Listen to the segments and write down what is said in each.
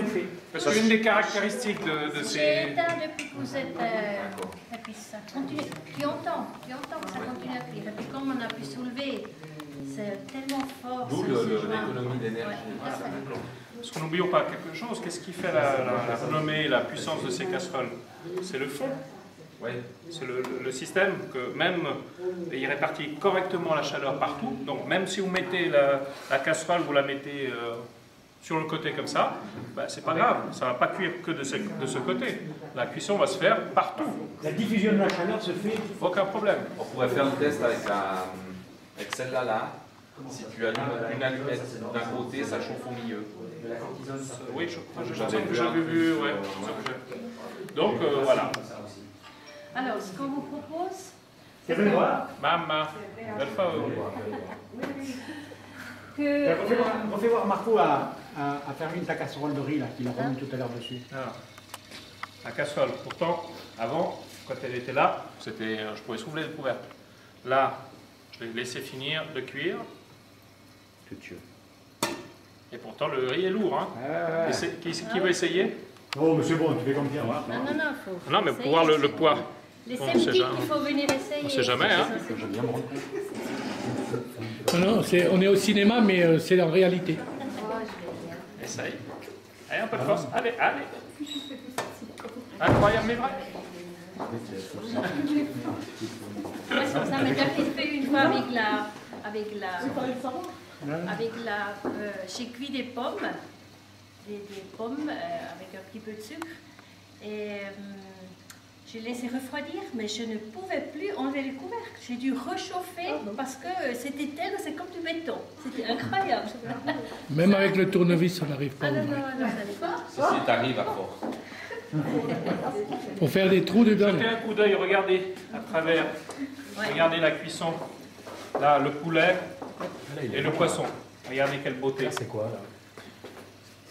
chauffer. Parce qu'une des caractéristiques de ces... J'ai éteint depuis que vous êtes la cuisse. Ça continue. Tu entends que ça continue à cuire. Et puis comme on a pu soulever, c'est tellement fort. D'où l'économie d'énergie. Parce qu'on n'oublions pas quelque chose, qu'est-ce qui fait la renommée, la puissance de ces casseroles? C'est le fond. Oui. C'est le système que même il répartit correctement la chaleur partout. Donc même si vous mettez la casserole, vous la mettez sur le côté comme ça, ben, c'est pas grave, ça va pas cuire que de ce côté. La cuisson va se faire partout. La diffusion de la chaleur se fait... Aucun problème. On pourrait faire le test avec celle-là. Là. Si tu allumes une allumette d'un côté, ça chauffe au milieu. Oui, je crois que j'avais vu. Ouais. Donc voilà. Alors, ce qu'on vous propose... C'est venu voir. Maman, belle fois. Refais voir Marco à fermer ta casserole de riz là, qu'il a remis tout à l'heure dessus. Ah. La casserole, pourtant, avant, quand elle était là, je pouvais soulever le couvercle. Là, je l'ai laissé finir de cuire. Et pourtant, le riz est lourd. Hein. Qui veut essayer? Oh, mais c'est bon, tu fais comme bien. Hein. Non, faut... Non, mais pour voir le poids. Les sceptiques, il faut venir essayer. On ne sait jamais. Hein. Non, on est au cinéma, mais c'est en réalité. Essaye. Allez, un peu de force. Allez. Incroyable, mais vrai. Ça m'est déjà fait une fois j'ai cuit des pommes, des pommes avec un petit peu de sucre. Et j'ai laissé refroidir, mais je ne pouvais plus enlever le couvercle. J'ai dû réchauffer parce que c'était tel, c'est comme du béton. C'était incroyable. Même avec le tournevis, on n'arrive pas. Ah non, ça n'est pas. Si t'arrives à force. Pour faire des trous dedans. Jetez un coup d'œil, regardez à travers. Regardez la cuisson. Là, le poulet et le poisson. Regardez quelle beauté. C'est quoi là?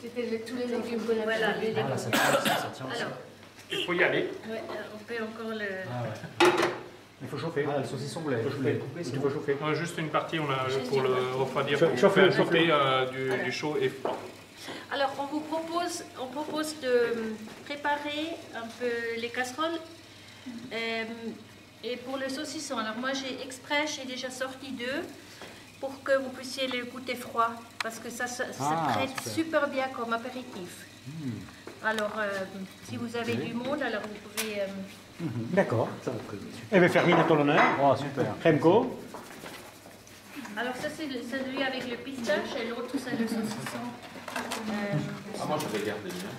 C'était tous les légumes qu'on avait. Voilà, les légumes. Alors, il faut y aller. Ouais, on peut encore le... Il faut chauffer. Ah, le saucisson, vous l'avez coupé. Il faut chauffer. Juste une partie, on a pour le refroidir, pour Chauffe-le, faire ajouter du chaud et froid. Alors, on propose de préparer un peu les casseroles. Et pour le saucisson, alors moi j'ai déjà sorti 2 pour que vous puissiez le goûter froid, parce que ça prête super bien comme apéritif. Alors, si vous avez du monde, alors vous pouvez... D'accord. Eh bien, Fermine, à ton honneur. Oh, super. Remco. Alors ça, c'est celui avec le pistache, et l'autre, c'est le saucisson. Moi, je vais garder bien.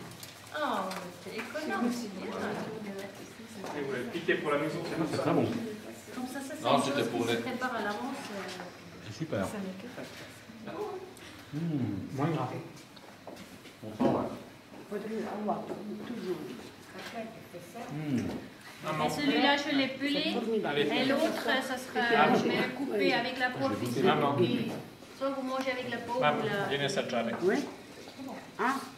Oh, c'est économe, c'est bien. Et vous l'avez piqué pour la maison, C'est très bon. Comme ça, c'est Non, une c'était chose pour qui se les- prépare à l'avance. C'est super. Moins gras. On sent, ouais. Et celui-là, je l'ai pelé. Et l'autre, ça sera je vais le couper avec la peau. Soit vous mangez avec la peau ou la... Viene assaggiare.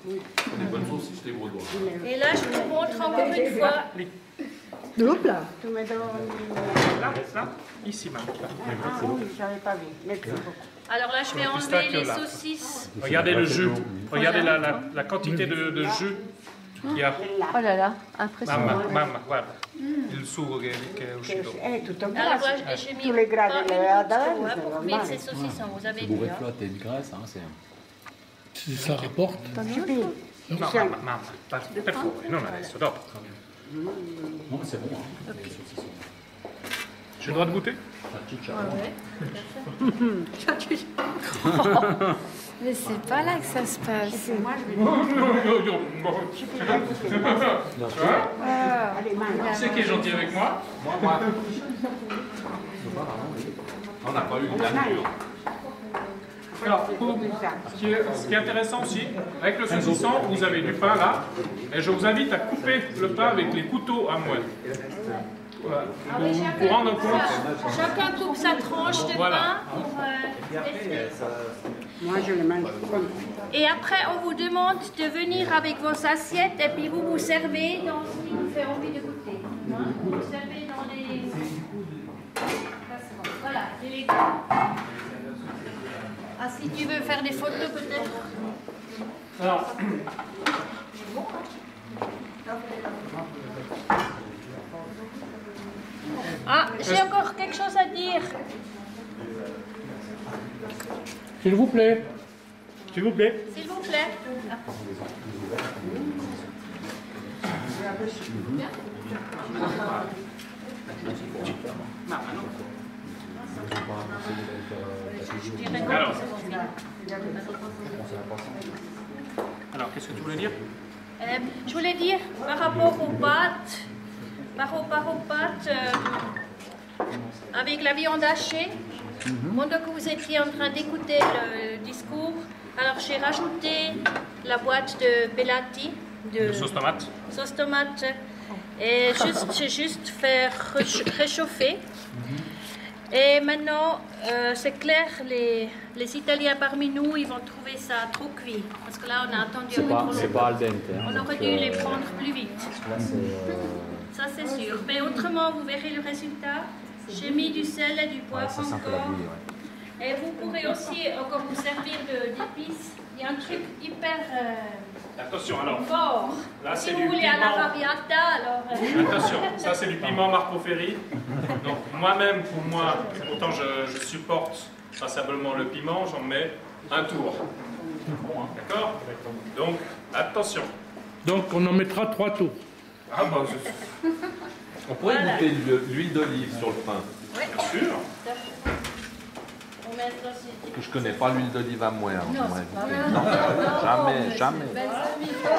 Des bonnes sauces si je t'ai gros doigts. Et là, je vous montre encore une fois. Hop là. Là, ici, maintenant. Alors là, je vais enlever les saucisses. Regardez le jus. Regardez la quantité de jus qu'il y a. Oh là là, impressionnant. Mamma, guarda. Il sugo che è uscito. Tutto Alors grasso. là, j'ai mis Tous les gras pas de une la goutte d'eau, dame, pour cuire ces saucissons. Vous avez vu, hein. Flotte et de graisse, hein, c'est... Ça rapporte. No, mamma, per favore, non adesso, dopo. Non, mais c'est bon, hein. Les saucissons. J'ai le droit de goûter? Mais c'est pas là que ça se passe. Qui c'est qui est gentil avec moi? Moi. On n'a pas eu de nature. Alors, ce qui est intéressant aussi, avec le saucisson, vous avez du pain là, et je vous invite à couper le pain avec les couteaux à moelle. Voilà. Pour rendre compte. Chacun coupe sa tranche de pain pour Moi, je le mange. Et après, on vous demande de venir avec vos assiettes et puis vous vous servez dans ce qui vous fait envie de goûter. Hein? Vous vous servez dans les... Voilà, les légumes. Ah, si tu veux faire des photos peut-être. Alors, S'il vous plaît. S'il vous plaît. S'il vous plaît. Alors, qu'est-ce que tu voulais dire? Je voulais dire, par rapport aux pâtes, avec la viande hachée, pendant que vous étiez en train d'écouter le discours, alors j'ai rajouté la boîte de Belati, De sauce tomate. sauce tomate, et j'ai juste fait réchauffer. Et maintenant, c'est clair, les Italiens parmi nous, ils vont trouver ça trop cuit. Parce que là, on a attendu un peu trop C'est longtemps. pas al dente. Hein, On aurait dû les prendre plus vite. Là, c'est. Ça, c'est sûr. Mais autrement, vous verrez le résultat. J'ai mis du sel et du poivre Ça sent un peu la encore. bouillie, ouais. Et vous pourrez aussi encore vous servir d'épices. Il y a un truc hyper Attention, alors. fort. Là, Si c'est vous du voulez à piment. l'arrabbiata, alors... Attention, ça c'est du piment Marco Ferri. Donc moi-même, pour moi, pourtant je supporte passablement le piment, j'en mets un tour. D'accord? Donc, attention. Donc on en mettra 3 tours. Ah bah, On pourrait Voilà. goûter l'huile d'olive sur le pain. bien sûr. On met aussi... Parce que je connais pas l'huile d'olive à moi. Non, moi, c'est pas goûter. vrai. Non, jamais, jamais. Balsamico.